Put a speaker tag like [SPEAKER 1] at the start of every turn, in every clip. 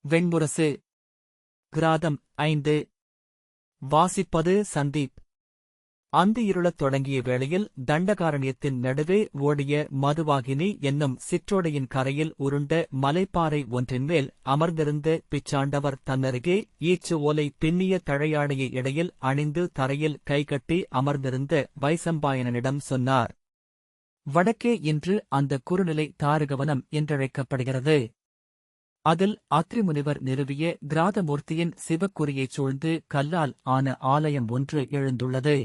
[SPEAKER 1] வெண்முரசு. கிராதம் 5. வாசிப்பது சந்தீப். அந்தி இருளத் தொடங்கிய வேளையில் தண்டகாரண்யத்தின் நடுவே ஓடிய மதுவாகினி என்னும் சிற்றோடையின் கரையில் உருண்ட மலைப்பாறை ஒன்றின்மேல் அமர்ந்திருந்த பிச்சாண்டவர் தன்னருகே ஈச்சு ஓலை பின்னிய தழையாடையை இடையில் அணிந்து தரையில் கைகட்டி அமர்ந்திருந்த வைசம்பாயனனிடம் சொன்னார். வடக்கே இன்று அந்த குறுநிலை தாருகவனம் என்றழைக்கப்படுகிறது. அதில் அத்ரிமுனிவர் நிறுவிய கிராதமூர்த்தியின் சிவக்குறியைச் சூழ்ந்து கல்லால் ஆன ஆலயம் ஒன்று எழுந்துள்ளது.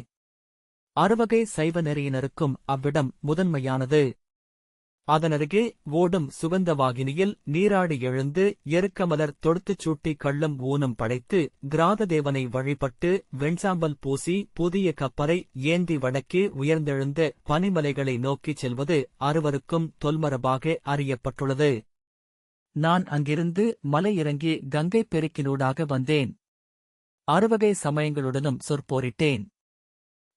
[SPEAKER 1] அறுவகை சைவ நெறியினருக்கும் அவ்விடம் முதன்மையானது. அதனருகே ஓடும் சுகந்தவாகினியில் நீராடி எழுந்து எருக்கமலர் தொடுத்துச் சூட்டி கள்ளும் ஊனும் படைத்து கிராததேவனை வழிபட்டு வெண்சாம்பல் பூசி புதிய கப்பரை ஏந்தி வடக்கே உயர்ந்தெழுந்த பனிமலைகளை நோக்கிச் செல்வது அறுவருக்கும் தொல்மரபாக அறியப்பட்டுள்ளது. நான் அங்கிருந்து மலை இறங்கி கங்கைப் பெருக்கினூடாக வந்தேன். அறுவகை சமயங்களுடனும் சொற்போரிட்டேன்.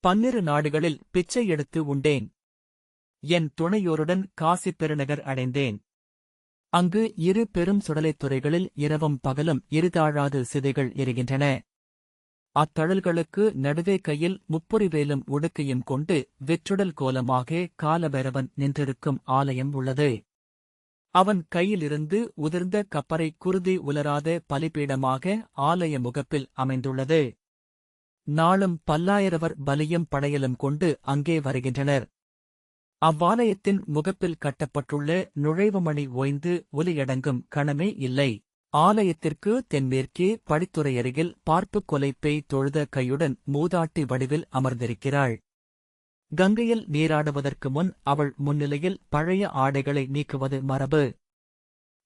[SPEAKER 1] 12 நாடுகளில் பிச்சை எடுத்து உண்டேன். என் துணையோருடன் காசிப் பெருநகர் அடைந்தேன். அங்கு 2 பெரும் சுடலைத் துறைகளில் இரவும் பகலும் இருதாழாது சிதைகள் எரிகின்றன. அத்தழல்களுக்கு நடுவே கையில் முப்புரிவேலும் உடுக்கையும் கொண்டு வெற்றுடல் கோலமாக காலபைரவன் நின்றிருக்கும் ஆலயம் உள்ளது. அவன் கையிலிருந்து உதிர்ந்த கப்பரை குருதி உலராத பலிபீடமாக ஆலய முகப்பில் அமைந்துள்ளது. நாளும் பல்லாயிரவர் பலியும் படையலும் கொண்டு அங்கே வருகின்றனர். அவ்வாலயத்தின் முகப்பில் கட்டப்பட்டுள்ள நுழைவுமணி ஓய்ந்து ஒலியடங்கும் கணமே இல்லை. ஆலயத்திற்கு தென்மேற்கே படித்துறையருகில் பார்ப்புக் கொலைப்பேய் தொழுத கையுடன் மூதாட்டி வடிவில் அமர்ந்திருக்கிறாள். கங்கையில் நீராடுவதற்கு முன் அவள் முன்னிலையில் பழைய ஆடைகளை நீக்குவது மரபு.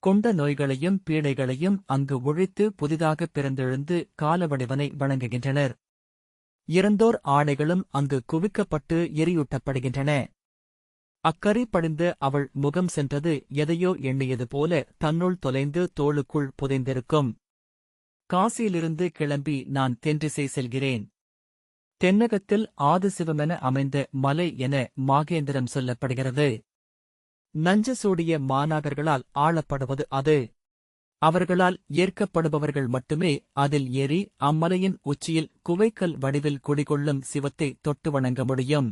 [SPEAKER 1] கொண்ட நோய்களையும் பீடைகளையும் அங்கு ஒழித்து புதிதாகப் பிறந்தெழுந்து காலவடிவனை வணங்குகின்றனர். இறந்தோர் ஆடைகளும் அங்கு குவிக்கப்பட்டு எரியூட்டப்படுகின்றன. அக்கரி படிந்த அவள் முகம் சென்றது எதையோ எண்ணியது போல தன்னுள் தொலைந்து தோளுக்குள் புதைந்திருக்கும். காசியிலிருந்து கிளம்பி நான் தென்திசை செல்கிறேன். தென்னகத்தில் ஆதிசிவமென அமைந்த மலை என மாகேந்திரம் சொல்லப்படுகிறது. நஞ்சு சூடிய மாநாகர்களால் ஆளப்படுவது அது. அவர்களால் ஏற்கப்படுபவர்கள் மட்டுமே அதில் ஏறி அம்மலையின் உச்சியில் குவைக்கல் வடிவில் குடிகொள்ளும் சிவத்தை தொட்டு வணங்க முடியும்.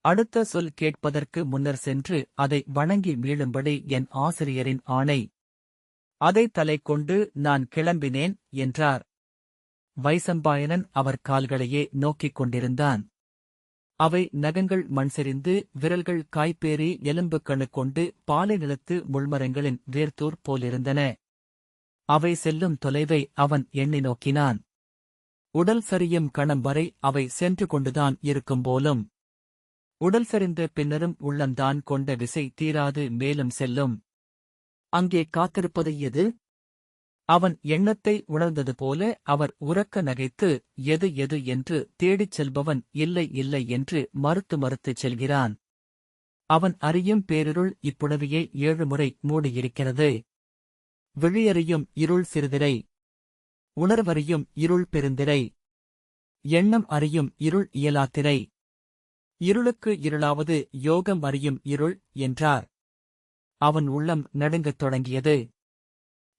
[SPEAKER 1] அடுத்த சொல் கேட்பதற்கு முன்னர் சென்று அதை வணங்கி மீளும்படி என் ஆசிரியரின் ஆணை. அதை தலை கொண்டு நான் கிளம்பினேன் என்றார். வைசம்பாயனன் அவர் கால்களையே நோக்கிக் கொண்டிருந்தான். அவை நகங்கள் மண்செறிந்து விரல்கள் காய்ப்பேறி எலும்புக்கணு கொண்டு பாலை நிலத்து முள்மரங்களின் வேர்த்தூர் போலிருந்தன. அவை செல்லும் தொலைவை அவன் எண்ணி நோக்கினான். உடல் சரியும் கணம் வரை அவை சென்று கொண்டுதான் இருக்கும் போலும். உடல் சரிந்த பின்னரும் உள்ளந்தான் கொண்ட விசை தீராது மேலும் செல்லும். அங்கே காத்திருப்பது எது? அவன் எண்ணத்தை உணர்ந்தது போல அவர் உரக்க நகைத்து எது எது என்று தேடிச் செல்பவன் இல்லை இல்லை என்று மறுத்துச் செல்கிறான். அவன் அறியும் பேரிருள் இப்புடவையை 7 முறை மூடியிருக்கிறது. விழியறியும் இருள் சிறுதிரை. உணர்வறியும் இருள் பெருந்திரை. எண்ணம் அறியும் இருள் இயலாத்திரை. இருளுக்கு இருளாவது யோகம் அறியும் இருள் என்றார். அவன் உள்ளம் நடுங்கத் தொடங்கியது.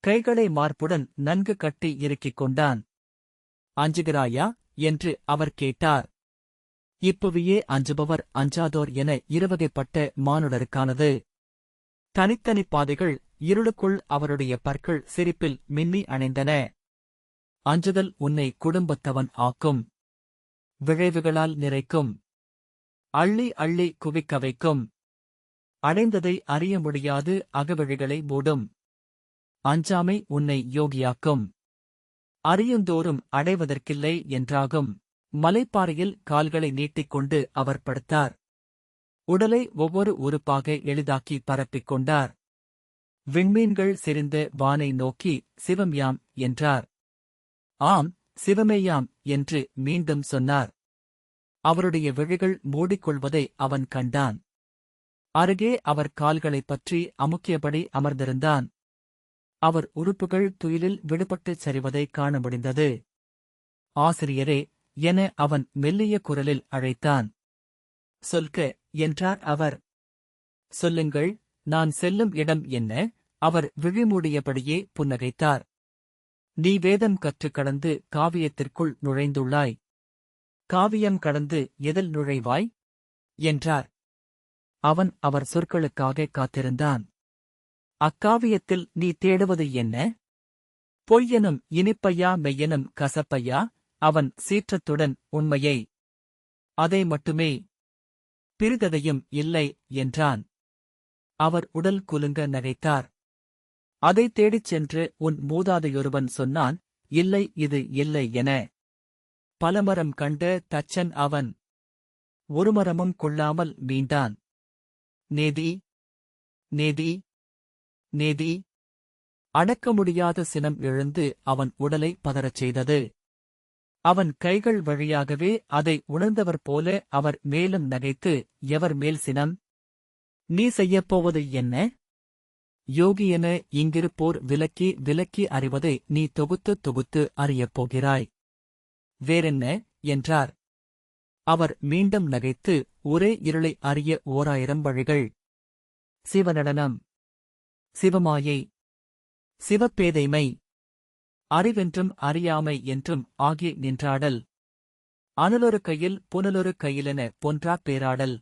[SPEAKER 1] கைகளை மார்புடன் நன்கு கட்டி இறுக்கிக் கொண்டான். அஞ்சுகிறாயா என்று அவர் கேட்டார். இப்புவியே அஞ்சுபவர் அஞ்சாதோர் என இருவகைப்பட்ட மானுடருக்கானது. தனித்தனி பாதைகள் இருளுக்குள் அவருடைய பற்கள் சிரிப்பில் மின்னி அணைந்தன. அஞ்சுதல் உன்னை குடும்பத்தவன் ஆக்கும். விழைவுகளால் நிறைக்கும். அள்ளி அள்ளி குவிக்க வைக்கும். அடைந்ததை அறிய முடியாது அகவழிகளை மூடும். அஞ்சாமை உன்னை யோகியாக்கும். அறியுந்தோறும் அடைவதற்கில்லை என்றாகும். மலைப்பாறையில் கால்களை நீட்டிக்கொண்டு அவர் படுத்தார். உடலை ஒவ்வொரு உறுப்பாக எளிதாக்கி பரப்பிக் கொண்டார். விண்மீன்கள் செறிந்த வானை நோக்கி சிவம் யாம் என்றார். ஆம், சிவமேயாம் என்று மீண்டும் சொன்னார். அவருடைய விழிகள் மூடிக்கொள்வதை அவன் கண்டான். அருகே அவர் கால்களைப் பற்றி அமுக்கியபடி அமர்ந்திருந்தான். அவர் உறுப்புகள் துயிலில் விடுபட்டுச் சரிவதைக் காண முடிந்தது. ஆசிரியரே என அவன் மெல்லிய குரலில் அழைத்தான். சொல்க என்றார் அவர். சொல்லுங்கள், நான் செல்லும் இடம் என்ன? அவர் விழிமூடியபடியே புன்னகைத்தார். நீ வேதம் கற்றுக் கடந்து காவியத்திற்குள் நுழைந்துள்ளாய். காவியம் கடந்து எதில் நுழைவாய்? என்றார். அவன் அவர் சொற்களுக்காக காத்திருந்தான். அக்காவியத்தில் நீ தேடுவது என்ன? பொய்யெனும் இனிப்பையா மெய்யெனும் கசப்பையா? அவன் சீற்றத்துடன் உண்மையை. அதை மட்டுமே. பிறிததையும் இல்லை என்றான். அவர் உடல் குலுங்க நகைத்தார். அதை தேடிச் சென்று உன் மூதாதையொருவன் சொன்னான், இல்லை இது இல்லை என. பலமரம் கண்ட தச்சன் அவன். ஒரு மரமும் கொள்ளாமல் மீண்டான். நேதி நேதி நேதி. அடக்க முடியாத சினம் எழுந்து அவன் உடலை பதறச் செய்தது. அவன் கைகள் வழியாகவே அதை உணர்ந்தவர் போல அவர் மேலும் நகைத்து, எவர் மேல் சினம்? நீ செய்யப்போவது என்ன? யோகியென இங்கிருப்போர் விலக்கி விலக்கி அறிவதை நீ தொகுத்து தொகுத்து அறியப் போகிறாய். வேறென்ன? என்றார். அவர் மீண்டும் நகைத்து, ஒரே இருளை அறிய 1000 வழிகள். சிவநடனம், சிவமாயை, சிவப்பேதைமை, அறிவென்றும் அறியாமை என்றும் ஆகி நின்றாடல், அனலொரு கையில் புனலொரு கையிலென பொன்றாப் பேராடல்.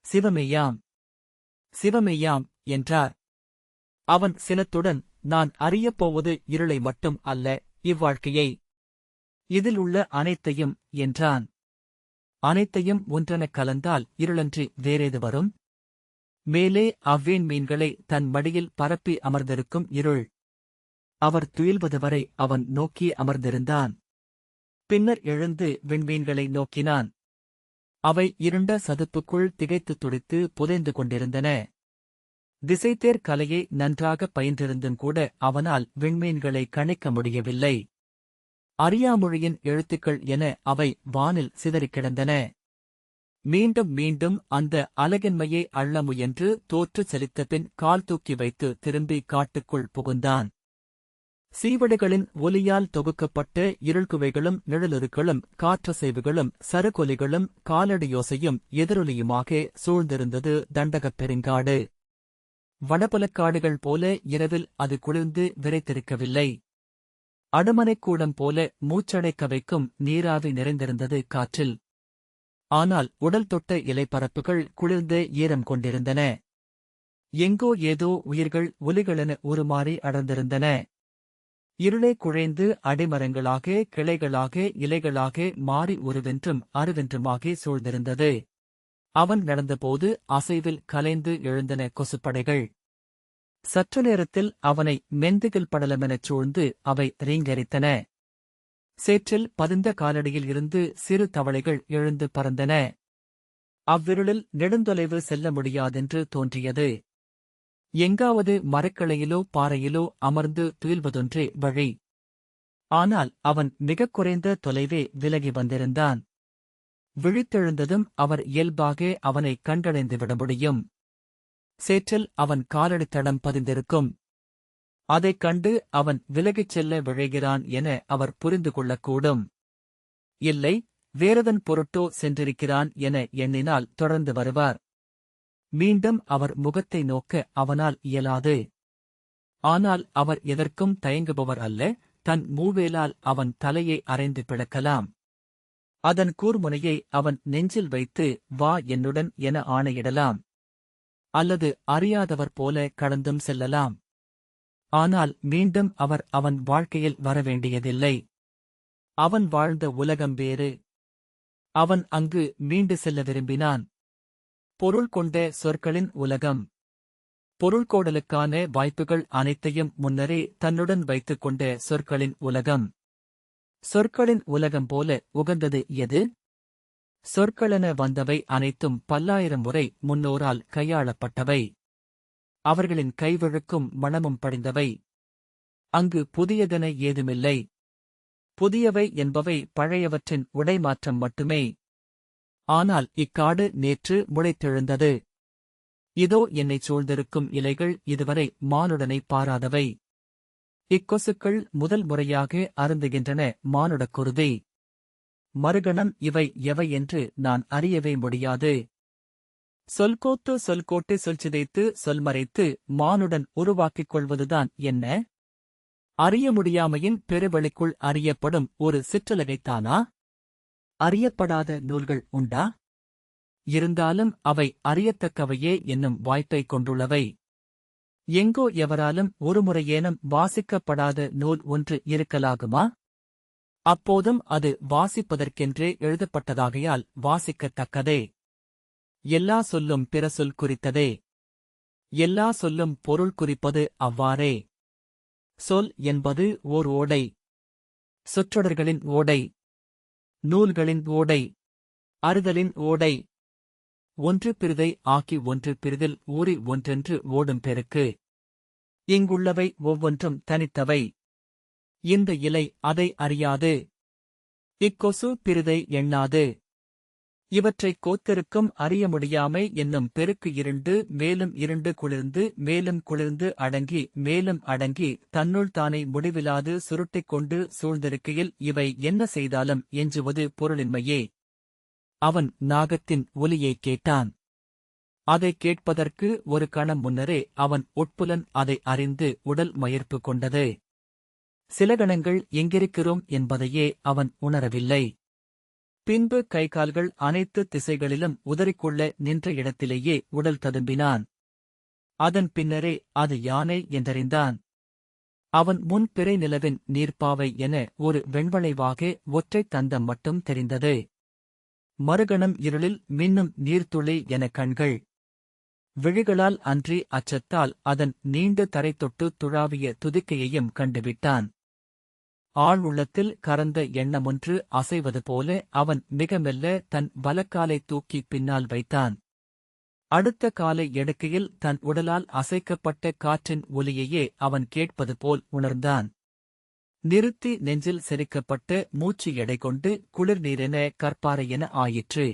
[SPEAKER 1] சிவமெய்யாம், சிவமெய்யாம் என்றார். அவன் சினத்துடன், நான் அறியப்போவது இருளை மட்டும் அல்ல, இவ்வாழ்க்கையை, இதில் உள்ள அனைத்தையும் என்றான். அனைத்தையும் ஒன்றெனக் கலந்தால் இருளன்றி வேறேது வரும்? மேலே அவ்வேன் மீன்களை தன் மடியில் பரப்பி அமர்ந்திருக்கும் இருள். அவர் துயில்வதுவரை அவன் நோக்கி அமர்ந்திருந்தான். பின்னர் எழுந்து விண்மீன்களை நோக்கினான். அவை இருண்ட சதுப்புக்குள் திகைத்துத் துடித்து புதைந்து கொண்டிருந்தன. திசைத்தேர் கலையை நன்றாகப் பயின்றிருந்தும் கூட அவனால் விண்மீன்களை கணிக்க முடியவில்லை. அறியாமொழியின் எழுத்துக்கள் என அவை வானில் சிதறிக் கிடந்தன. மீண்டும் மீண்டும் அந்த அலகின்மையை அள்ள முயன்று தோற்றுச் செலுத்தபின் கால் தூக்கி வைத்து திரும்பி காட்டுக்குள் புகுந்தான். சீவடுகளின் ஒலியால் தொகுக்கப்பட்ட இருள்குவைகளும் நிழலுருக்களும் காற்றசைவுகளும் சருகொலிகளும் காலடியோசையும் எதிரொலியுமாக சூழ்ந்திருந்தது தண்டகப் பெருங்காடு. வடபுலக்காடுகள் போல இரவில் அது குளிர்ந்து விரைத்திருக்கவில்லை. அடுமனைக்கூடம் போல மூச்சடைக்க வைக்கும் நீராவி நிறைந்திருந்தது காற்றில். ஆனால் உடல் தொட்ட இலைப்பரப்புகள் குளிர்ந்த ஈரம் கொண்டிருந்தன. எங்கோ ஏதோ உயிர்கள் ஒலிகளென உருமாறி அடர்ந்திருந்தன. இருளே குழைந்து அடிமரங்களாக கிளைகளாக இலைகளாக மாறி ஒருவென்றும் அருவென்றுமாகி சூழ்ந்திருந்தது. அவன் நடந்தபோது அசைவில் கலைந்து எழுந்தன கொசுப்படைகள். சற்று நேரத்தில் அவனை மெந்துகில் படலமெனச் சூழ்ந்து அவை ரீங்கரித்தன. சேற்றில் பதிந்த காலடியில் இருந்து சிறு தவளைகள் எழுந்து பறந்தன. அவ்விருளில் நெடுந்தொலைவு செல்ல முடியாதென்று தோன்றியது. எங்காவது மரக்கிளையிலோ பாறையிலோ அமர்ந்து துயில்வதொன்றே வழி. ஆனால் அவன் மிகக் குறைந்த தொலைவே விலகி வந்திருந்தான். விழித்தெழுந்ததும் அவர் இயல்பாக அவனை கண்டடைந்துவிட முடியும். சேற்றில் அவன் காலடித்தடம் பதிந்திருக்கும். அதைக் கண்டு அவன் விலகிச் செல்ல விழைகிறான் என அவர் புரிந்து கொள்ளக்கூடும். இல்லை, வேறதன் பொருட்டோ சென்றிருக்கிறான் என எண்ணினால் தொடர்ந்து வருவார். மீண்டும் அவர் முகத்தை நோக்க அவனால் இயலாது. ஆனால் அவர் எதற்கும் தயங்குபவர் அல்ல. தன் மூவேலால் அவன் தலையை அறைந்து பிளக்கலாம். அதன் கூர்முனையை அவன் நெஞ்சில் வைத்து வா என்னுடன் என ஆணையிடலாம். அல்லது அறியாதவர் போல கடந்தும் செல்லலாம். ஆனால் மீண்டும் அவர் அவன் வாழ்க்கையில் வரவேண்டியதில்லை. அவன் வாழ்ந்த உலகம் வேறு. அவன் அங்கு மீண்டு செல்ல விரும்பினான். பொருள் கொண்ட சொற்களின் உலகம். பொருள்கோடலுக்கான வாய்ப்புகள் அனைத்தையும் முன்னரே தன்னுடன் வைத்துக் கொண்ட சொற்களின் உலகம். சொற்களின் உலகம் போல உகந்தது எது? சொற்களென வந்தவை அனைத்தும் பல்லாயிரம் முறை முன்னோரால் கையாளப்பட்டவை. அவர்களின் கைவழுக்கும் மணமும் படிந்தவை. அங்கு புதியதென ஏதுமில்லை. புதியவை என்பவை பழையவற்றின் உடைமாற்றம் மட்டுமே. ஆனால் இக்காடு நேற்று முளைத்தெழுந்தது. இதோ என்னைச் சூழ்ந்திருக்கும் இலைகள் இதுவரை மானுடனை பாராதவை. இக்கொசுக்கள் முதல் முறையாக அருந்துகின்றன மானுடக் குருதி. மறுகணம் இவை எவை என்று நான் அறியவே முடியாது. சொல்கோட்டு சொல்சிதைத்து சொல்மறைத்து மானுடன் உருவாக்கிக் கொள்வதுதான் என்ன? அறிய முடியாமையின் பெருவெளிக்குள் அறியப்படும் ஒரு சிற்றலகைத்தானா? அறியப்படாத நூல்கள் உண்டா? இருந்தாலும் அவை அறியத்தக்கவையே என்னும் வாய்ப்பைக் கொண்டுள்ளவை. எங்கோ எவராலும் ஒருமுறையேனும் வாசிக்கப்படாத நூல் ஒன்று இருக்கலாகுமா? அப்போதும் அது வாசிப்பதற்கென்றே எழுதப்பட்டதாகையால் வாசிக்கத்தக்கதே. எல்லா சொல்லும் பிற சொல் குறித்ததே. எல்லா சொல்லும் பொருள் குறிப்பது அவ்வாறே. சொல் என்பது ஓர் ஓடை. சொற்றொடர்களின் ஓடை, நூல்களின் ஓடை, அறிதலின் ஓடை. ஒன்று பிறிதை ஆக்கி ஒன்று பிறிதில் ஊறி ஒன்றென்று ஓடும் பெருக்கு. இங்குள்ளவை ஒவ்வொன்றும் தனித்தவை. இந்த இலை அதை அறியாது. இக்கொசு பிறிதை எண்ணாது. இவற்றைக் கோத்திருக்கும் அறிய முடியாமை என்னும் பெருக்கு இருண்டு மேலும் இருண்டு குளிர்ந்து மேலும் குளிர்ந்து அடங்கி மேலும் அடங்கி தன்னுள் தானே முடிவிலாது சுருட்டிக் கொண்டு சூழ்ந்திருக்கையில் இவை என்ன செய்தாலும் எஞ்சுவது பொருளின்மையே. அவன் நாகத்தின் ஒலியைக் கேட்டான். அதைக் கேட்பதற்கு ஒரு கணம் முன்னரே அவன் உட்புலன் அதை அறிந்து உடல் மயிர்ப்பு கொண்டது. சில கணங்கள் எங்கிருக்கிறோம் என்பதையே அவன் உணரவில்லை. பின்பு கைகால்கள் அனைத்து திசைகளிலும் உதறிக்கொள்ள நின்ற இடத்திலேயே உடல் ததும்பினான். அதன் பின்னரே அது யானை என்றறிந்தான். அவன் முன் பிறை நிலவின் நீர்ப்பாவை என ஒரு வெண்வளைவாக ஒற்றைத் தந்தம் மட்டும் தெரிந்தது. மறுகணம் இருளில் மின்னும் நீர்த்துளி என கண்கள். விழிகளால் அன்றி அச்சத்தால் அதன் நீண்ட தரை தொட்டு துழாவிய துதிக்கையையும் கண்டுவிட்டான். ஆள் உள்ளத்தில் கரந்த எண்ணமொன்று அசைவது போல அவன் மிக மெல்ல தன் வலக்காலை தூக்கி பின்னால் வைத்தான். அடுத்த காலை எடுக்கையில் தன் உடலால் அசைக்கப்பட்ட காற்றின் ஒலியையே அவன் கேட்பது போல் உணர்ந்தான். நிறுத்தி நெஞ்சில் செரிக்கப்பட்ட மூச்சு எடை கொண்டு குளிர்நீரென கற்பாறையென ஆயிற்று.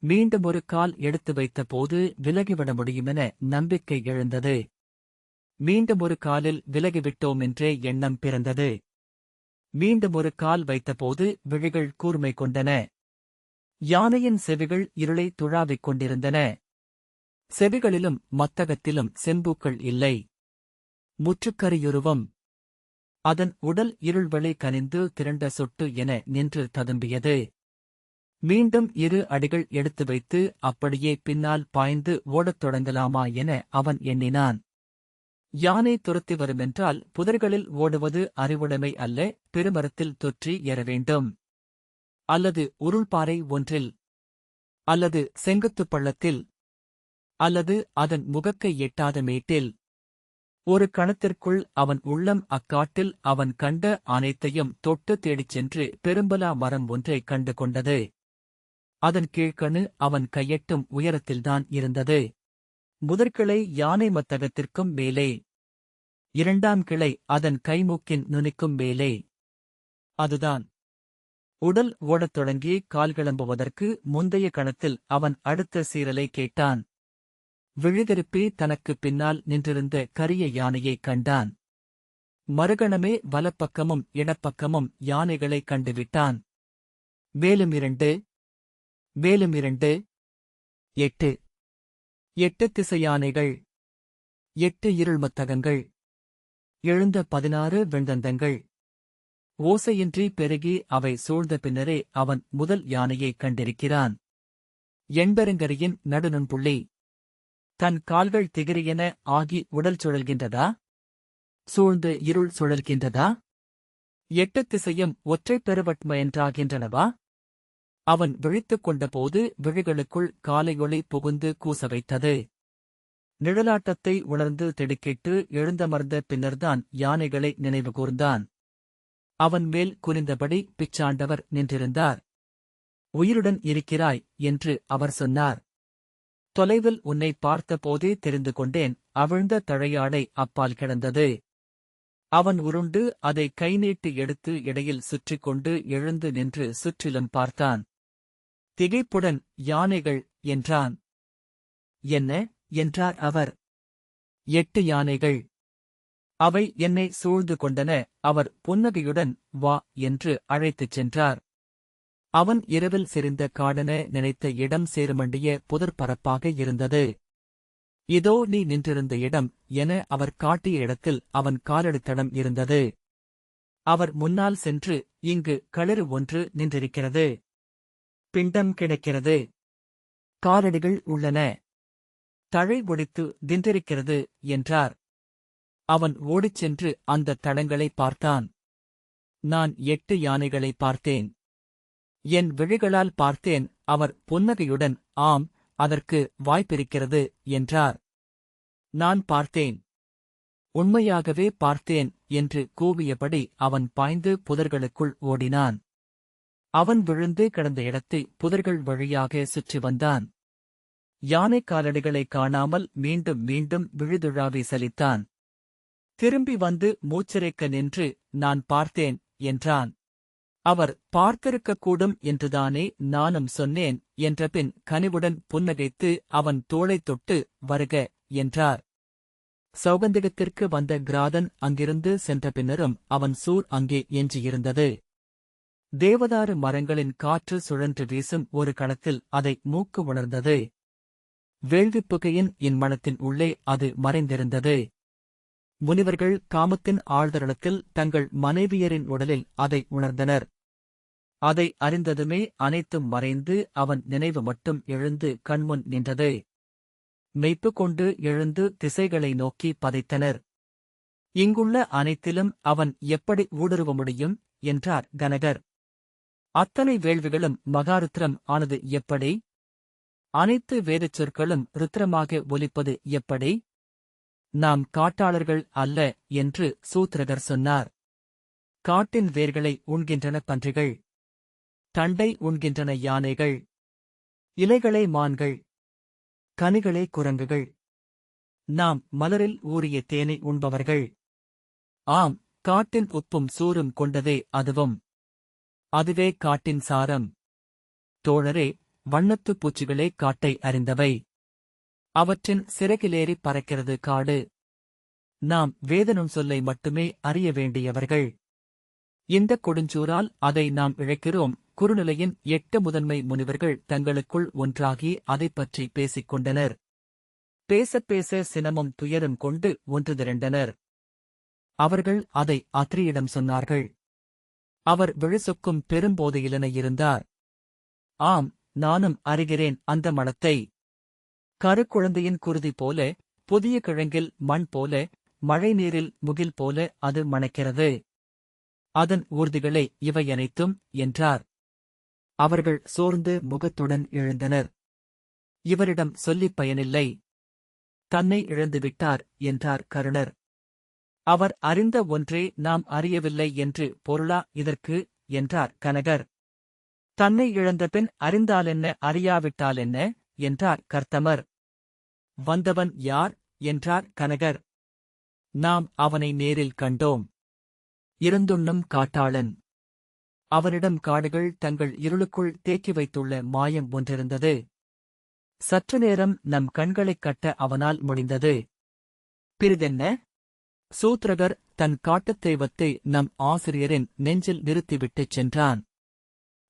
[SPEAKER 1] மீண்டுமொரு கால் எடுத்து வைத்த போது விலகிவிட முடியுமென நம்பிக்கை எழுந்தது. மீண்டுமொரு காலில் விலகிவிட்டோமென்றே எண்ணம் பிறந்தது. மீண்டுமொரு கால் வைத்தபோது விழிகள் கூர்மை கொண்டன. யானையின் செவிகள் இருளை துழாவிக் கொண்டிருந்தன. செவிகளிலும் மத்தகத்திலும் செம்பூக்கள் இல்லை. முற்றுக்கரியுருவம். அதன் உடல் இருள்வெளி கனிந்து திரண்ட சொட்டு என நின்று ததும்பியது. மீண்டும் 2 அடிகள் எடுத்து வைத்து அப்படியே பின்னால் பாய்ந்து ஓடத் தொடங்கலாமா என அவன் எண்ணினான். யானை துரத்தி வருமென்றால் புதர்களில் ஓடுவது அறிவுடைமை அல்ல, பெருமரத்தில் தொற்றி ஏற வேண்டும். அல்லது உருள்பாறை ஒன்றில், அல்லது செங்குத்துப் பள்ளத்தில், அல்லது அதன் முகக்கை எட்டாத மேட்டில். ஒரு கணத்திற்குள் அவன் உள்ளம் அக்காட்டில் அவன் கண்ட அனைத்தையும் தொட்டு தேடிச் சென்று பெரும்பலா மரம் ஒன்றைக் கண்டு கொண்டது. அதன் கீழ்க்கணு அவன் கையெட்டும் உயரத்தில்தான் இருந்தது. முதற்கிளை யானை மத்தகத்திற்கும் மேலே, 2ஆம் கிளை அதன் கைமூக்கின் நுனிக்கும் மேலே. அதுதான். உடல் ஓடத் தொடங்கி கால்கிளம்புவதற்கு முந்தைய கணத்தில் அவன் அடுத்த சீரலை கேட்டான். விழிதிருப்பி தனக்குப் பின்னால் நின்றிருந்த கரிய யானையைக் கண்டான். மறுகணமே வலப்பக்கமும் இடப்பக்கமும் யானைகளைக் கண்டுவிட்டான். மேலும் 2, மேலும் 2, 8. 8 திசை யானைகள், 8 இருள்மத்தகங்கள், எழுந்த 16 வெண்தந்தங்கள். ஓசையின்றி பெருகி அவை சூழ்ந்த பின்னரே அவன் முதல் யானையைக் கண்டிருக்கிறான். எண்பெருங்கரியின் நடுநுண்புள்ளி. தன் கால்கள் திகிரியென ஆகி உடல் சுழல்கின்றதா? சூழ்ந்து இருள் சுழல்கின்றதா? 8 திசையும் ஒற்றைப் பெருவட்ம என்றாகின்றனவா? அவன் விழித்துக் கொண்டபோது விழிகளுக்குள் காலையொளி புகுந்து கூச வைத்தது. நிழலாட்டத்தை உணர்ந்து திடுக்கிட்டு எழுந்தமர்ந்த பின்னர்தான் யானைகளை நினைவு கூர்ந்தான். அவன் மேல் குனிந்தபடி பிச்சாண்டவர் நின்றிருந்தார். உயிருடன் இருக்கிறாய் என்று அவர் சொன்னார். தொலைவில் உன்னை பார்த்த போதே தெரிந்து கொண்டேன். அவிழ்ந்த தழையாடை அப்பால் கிடந்தது. அவன் உருண்டு அதை கை நீட்டி எடுத்து இடையில் சுற்றிக் கொண்டு எழுந்து நின்று சுற்றிலும் பார்த்தான். திகைப்புடன் யானைகள் என்றான். என்ன என்றார் அவர். 8 யானைகள். அவை என்னை சூழ்ந்து கொண்டன. அவர் புன்னகையுடன் வா என்று அழைத்துச் சென்றார். அவன் இரவில் செறிந்த காடென நினைத்த இடம் சேருமண்டிய புதர்பரப்பாக இருந்தது. இதோ நீ நின்றிருந்த இடம் என அவர் காட்டிய இடத்தில் அவன் காலடித்தடம் இருந்தது. அவர் முன்னால் சென்று, இங்கு களிறு ஒன்று நின்றிருக்கிறது. பிண்டம் கிடக்கிறது. காலடிகள் உள்ளன. தழை ஒடித்து தின்றிருக்கிறது என்றார். அவன் ஓடிச் சென்று அந்த தடங்களை பார்த்தான். நான் 8 யானைகளை பார்த்தேன். என் விழிகளால் பார்த்தேன். அவர் புன்னகையுடன், ஆம், அதற்கு வாய்ப்பிருக்கிறது என்றார். நான் பார்த்தேன், உண்மையாகவே பார்த்தேன் என்று கூவியபடி அவன் பாய்ந்து புதர்களுக்குள் ஓடினான். அவன் விழுந்து கிடந்த இடத்தை புதர்கள் வழியாக சுற்றி வந்தான். யானை காலடிகளைக் காணாமல் மீண்டும் மீண்டும் விழுதுழாவி சலித்தான். திரும்பி வந்து மூச்சிறைக்க நின்று, நான் பார்த்தேன் என்றான். அவர் பார்த்திருக்கக்கூடும் என்றுதானே நானும் சொன்னேன் என்றபின் கனிவுடன் புன்னகைத்து அவன் தோளைத் தொட்டு, வருக என்றார். சௌகந்திகத்திற்கு வந்த கிராதன் அங்கிருந்து சென்ற பின்னரும் அவன் சூர் அங்கே எஞ்சியிருந்தது. தேவதாரு மரங்களின் காற்று சுழன்று வீசும் ஒரு களத்தில் அதை மூக்கு உணர்ந்தது. வேள்விப் புகையின் இன்மணத்தின் உள்ளே அது மறைந்திருந்தது. முனிவர்கள் காமத்தின் ஆழ்தரளத்தில் தங்கள் மனைவியரின் உடலில் அதை உணர்ந்தனர். அதை அறிந்ததுமே அனைத்தும் மறைந்து அவன் நினைவு மட்டும் எழுந்து கண்முன் நின்றது. மெய்ப்பு கொண்டு எழுந்து திசைகளை நோக்கி பதைத்தனர். இங்குள்ள அனைத்திலும் அவன் எப்படி ஊடுருவ முடியும் என்றார் கனகர். அத்தனை வேள்விகளும் மகாருத்ரம் ஆனது எப்படி? அனைத்து வேதச் சொற்களும் ருத்ரமாக ஒலிப்பது எப்படி? நாம் காட்டாளர்கள் அல்ல என்று சூத்திரகர் சொன்னார். காட்டின் வேர்களை உண்கின்றன பன்றிகள். தண்டை உண்கின்றன யானைகள். இலைகளை மான்கள். கனிகளை குரங்குகள். நாம் மலரில் ஊறிய தேனை உண்பவர்கள். ஆம், காட்டின் உப்பும் சூரும் கொண்டதே அதுவும். அதுவே காட்டின் சாரம். தோழரே, வண்ணத்துப் பூச்சிகளே காட்டை அறிந்தவை. அவற்றின் சிறகிலேறி பறக்கிறது காடு. நாம் வேதனும் சொல்லை மட்டுமே அறிய வேண்டியவர்கள். இந்தக் கொடுஞ்சூரால் அதை நாம் இழக்கிறோம். குறுநிலையின் 8 முதன்மை முனிவர்கள் தங்களுக்குள் ஒன்றாகி அதைப் பற்றி பேசிக் கொண்டனர். பேசப் பேச சினமும் துயரும் கொண்டு ஒன்று திரண்டனர். அவர்கள் அதை அத்ரியிடம் சொன்னார்கள். அவர் விழிசொக்கும் பெரும்போதையிலென இருந்தார். ஆம், நானும் அறிகிறேன் அந்த மணத்தை. கருக்குழந்தையின் குருதி போல, புதிய கிழங்கில் மண் போல, மழை நீரில் முகில் போல அது மணக்கிறது. அதன் ஊர்திகளே இவையனைத்தும் என்றார். அவர்கள் சோர்ந்து முகத்துடன் எழுந்தனர். இவரிடம் சொல்லிப் பயனில்லை. தன்னை இழந்துவிட்டார் என்றார் கருணர். அவர் அறிந்த ஒன்றே நாம் அறியவில்லை என்று பொருளா இதற்கு என்றார் கனகர். தன்னை இழந்தபின் அறிந்தாலென்ன அறியாவிட்டாலென்ன என்றார் கர்த்தமர். வந்தவன் யார் என்றார் கனகர். நாம் அவனை நேரில் கண்டோம். இருந்துண்ணும் காட்டாளன். அவனிடம் காடுகள் தங்கள் இருளுக்குள் தேக்கி வைத்துள்ள மாயம் ஒன்றிருந்தது. சற்று நேரம் நம் கண்களைக் கட்ட அவனால் முடிந்தது. பிறிதென்ன? சூத்திரகர் தன் காட்டுத் தெய்வத்தை நம் ஆசிரியரின் நெஞ்சில் நிறுத்திவிட்டுச் சென்றான்.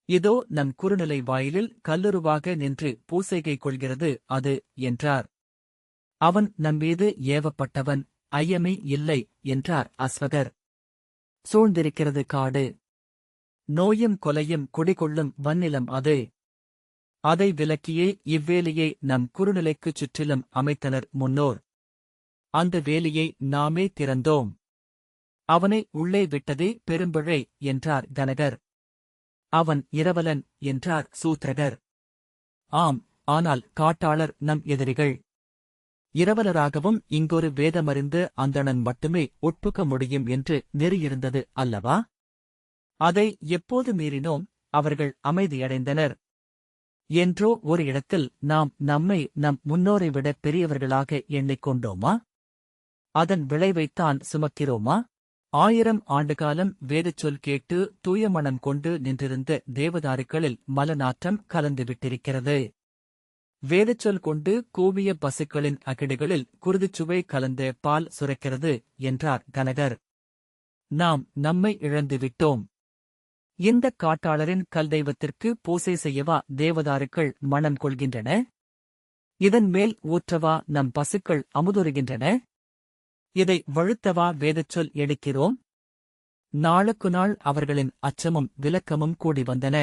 [SPEAKER 1] இதோ நம் குறுநிலை வாயிலில் கல்லுருவாக நின்று பூசைகை கொள்கிறது அது என்றார். அவன் நம்மீது ஏவப்பட்டவன், ஐயமே இல்லை என்றார் அஸ்வகர். சூழ்ந்திருக்கிறது காடு. நோயும் கொலையும் குடிகொள்ளும் வன்னிலம் அது. அதை விலக்கியே இவ்வேலியை நம் குறுநிலைக்குச் சுற்றிலும் அமைத்தனர் முன்னோர். அந்த வேலியை நாமே திறந்தோம். அவனை உள்ளே விட்டதே பெரும்பிழை என்றார் கனகர். அவன் இரவலன் என்றார் சூத்திரகர். ஆம், ஆனால் காட்டாளர் நம் எதிரிகள். இரவலராகவும் இங்கொரு வேதமறிந்து அந்தணன் மட்டுமே உட்புக முடியும் என்று நெறியிருந்தது அல்லவா? அதை எப்போது மீறினோம்? அவர்கள் அமைதியடைந்தனர். என்றோ ஒரு இடத்தில் நாம் நம்மை நம் முன்னோரை விட பெரியவர்களாக எண்ணிக்கொண்டோமா? அதன் விளைவைத்தான் சுமக்கிறோமா? 1000 ஆண்டுகாலம் வேதச்சொல் கேட்டு தூய மனம் கொண்டு நின்றிருந்த தேவதாருக்களில் மலநாற்றம் கலந்துவிட்டிருக்கிறது. வேதச்சொல் கொண்டு கூவிய பசுக்களின் அகிடுகளில் குருதிச்சுவை கலந்த பால் சுரக்கிறது என்றார் கனகர். நாம் நம்மை இழந்துவிட்டோம். இந்தக் காட்டாளரின் கல் தெய்வத்திற்கு பூசை செய்யவா தேவதாருக்கள் மனம் கொள்கின்றன? இதன் மேல் ஊற்றவா நம் பசுக்கள் அமுதுருகின்றன? இதை வழுத்தவா வேதச்சொல் எடுக்கிறோம்? நாளுக்கு நாள் அவர்களின் அச்சமும் விலக்கமும் கூடி வந்தன.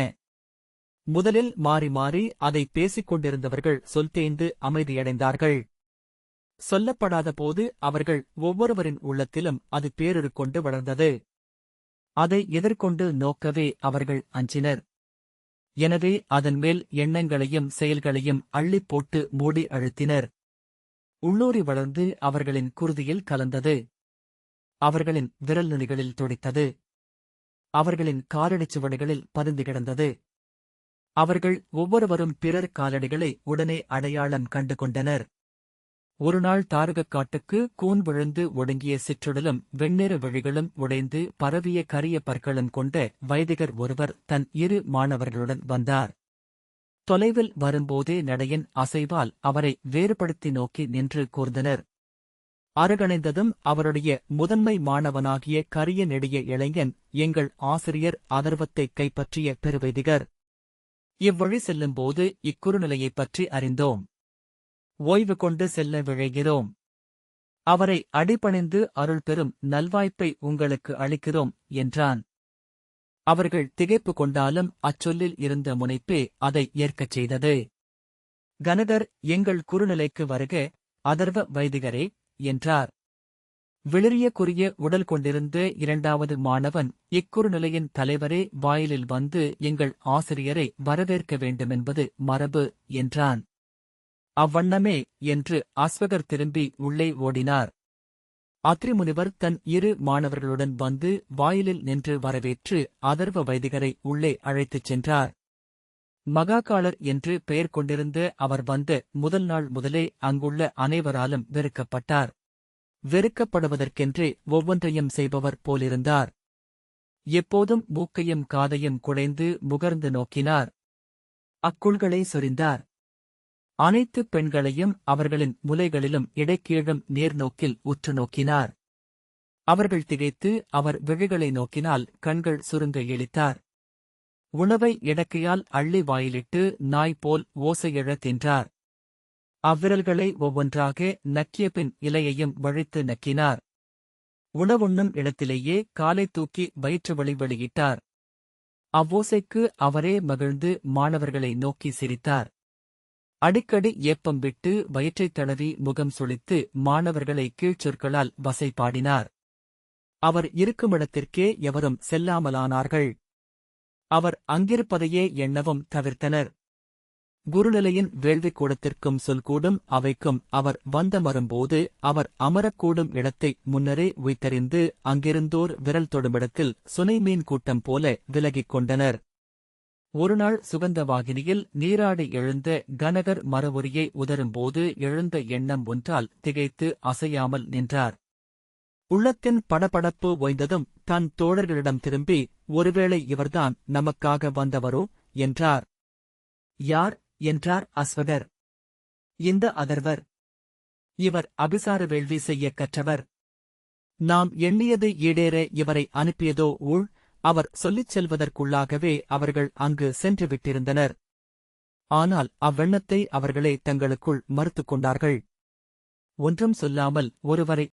[SPEAKER 1] முதலில் மாறி மாறி அதை பேசிக் கொண்டிருந்தவர்கள் சொல் தேய்ந்து அமைதியடைந்தார்கள். சொல்லப்படாத போது அவர்கள் ஒவ்வொருவரின் உள்ளத்திலும் அது பேருரு கொண்டு வளர்ந்தது. அதை எதிர்கொண்டு நோக்கவே அவர்கள் அஞ்சினர். எனவே அதன் மேல் எண்ணங்களையும் செயல்களையும் அள்ளிப் போட்டு மூடி அழுத்தினர். உள்ளூரி வளர்ந்து அவர்களின் குருதியில் கலந்தது. அவர்களின் விரல் நுனிகளில் துடித்தது. அவர்களின் காலடிச் சுவடுகளில் பதுந்து கிடந்தது. அவர்கள் ஒவ்வொருவரும் பிறர் காலடிகளை உடனே அடையாளம் கண்டு கொண்டனர். ஒருநாள் தாரகக் காட்டுக்கு கூன் விழுந்து ஒடுங்கிய சிற்றுடலும் வெண்ணிற விழிகளும் உடைந்து பரவிய கரிய பற்களும் கொண்ட வைதிகர் ஒருவர் தன் 2 மாணவர்களுடன் வந்தார். தொலைவில் வரும்போதே நடையின் அசைவால் அவரை வேறுபடுத்தி நோக்கி நின்று கூர்ந்தனர். அருகணைந்ததும் அவருடைய முதன்மை மாணவனாகிய கரிய நெடிய இளைஞன் எங்கள் ஆசிரியர் அதர்வத்தைக் கைப்பற்றிய பெருவைதிகர். இவ்வழி செல்லும்போது இக்குறுநிலையைப் பற்றி அறிந்தோம். ஓய்வு கொண்டு செல்ல விழைகிறோம். அவரை அடிபணிந்து அருள் பெறும் நல்வாய்ப்பை உங்களுக்கு அளிக்கிறோம் என்றான். அவர்கள் திகைப்பு கொண்டாலும் அச்சொல்லில் இருந்த முனைப்பே அதை ஏற்கச் செய்தது. கனகர், எங்கள் குறுநிலைக்கு வருக, அதர்வ வைதிகரே என்றார். விளிரியக்குரிய உடல் கொண்டிருந்த 2வது மாணவன், இக்குறுநிலையின் தலைவரே, வாயிலில் வந்து எங்கள் ஆசிரியரை வரவேற்க வேண்டுமென்பது மரபு என்றான். அவ்வண்ணமே என்று அஸ்வகர் திரும்பி உள்ளே ஓடினார். அத்ரிமுனிவர் தன் 2 மாணவர்களுடன் வந்து வாயிலில் நின்று வரவேற்று அதர்வ வைதிகரை உள்ளே அழைத்துச் சென்றார். மகாகாலர் என்று பெயர் கொண்டிருந்த அவர் வந்த முதல் நாள் முதலே அங்குள்ள அனைவராலும் வெறுக்கப்பட்டார். வெறுக்கப்படுவதற்கென்றே ஒவ்வொன்றையும் செய்பவர் போலிருந்தார். எப்போதும் மூக்கையும் காதையும் குடைந்து முகர்ந்து நோக்கினார். அக்குள்களை சொரிந்தார். அனைத்து பெண்களையும் அவர்களின் முலைகளிலும் இடைக்கீழும் நேர்நோக்கில் உற்று நோக்கினார். அவர்கள் திகைத்து அவர் விழிகளை நோக்கினால் கண்கள் சுருங்க இழித்தார். உணவை இடக்கையால் அள்ளி வாயிலிட்டு நாய் போல் ஓசையெழ தின்றார். அவ்விரல்களை ஒவ்வொன்றாக நக்கிய பின் இலையையும் வழித்து நக்கினார். உணவுண்ணும் இடத்திலேயே காலை தூக்கி வயிற்று வழி வெளியிட்டார். அவ்வோசைக்கு அவரே மகிழ்ந்து மாணவர்களை நோக்கி சிரித்தார். அடிக்கடி ஏப்பம் விட்டு வயிற்றைத் தடவி முகம் சுளித்து மாணவர்களை கீழ்ச்சொற்களால் வசைபாடினார். அவர் இருக்குமிடத்திற்கே எவரும் செல்லாமலானார்கள். அவர் அங்கிருப்பதையே எண்ணவும் தவிர்த்தனர். குருநிலையின் வேள்விக்கூடத்திற்கும் சொல்கூடும் அவைக்கும் அவர் வந்தமரும்போது அவர் அமரக்கூடும் இடத்தை முன்னரே உய்த்தறிந்து அங்கிருந்தோர் விரல் தொடுமிடத்தில் சுனைமீன் கூட்டம் போல விலகிக் கொண்டனர். ஒருநாள் சுகந்தவாகினியில் நீராடி எழுந்த கனகர் மரவுரியை உதரும்போது எழுந்த எண்ணம் ஒன்றால் திகைத்து அசையாமல் நின்றார். உள்ளத்தின் படபடப்பு ஓய்ந்ததும் தன் தோழர்களிடம் திரும்பி, ஒருவேளை இவர்தான் நமக்காக வந்தவரோ என்றார். யார் என்றார் அஸ்வகர். இந்த அதர்வர். இவர் அபிசார வேள்வி செய்யக் கற்றவர். நாம் எண்ணியது ஈடேற இவரை அனுப்பியதோ ஊழ். அவர் சொல்லிச் செல்வதற்குள்ளாகவே அவர்கள் அங்கு சென்று விட்டிருந்தனர். ஆனால் அவ்வெண்ணத்தை அவர்களே தங்களுக்குள் மறுத்துக் கொண்டார்கள். ஒன்றும் சொல்லாமல் ஒருவரை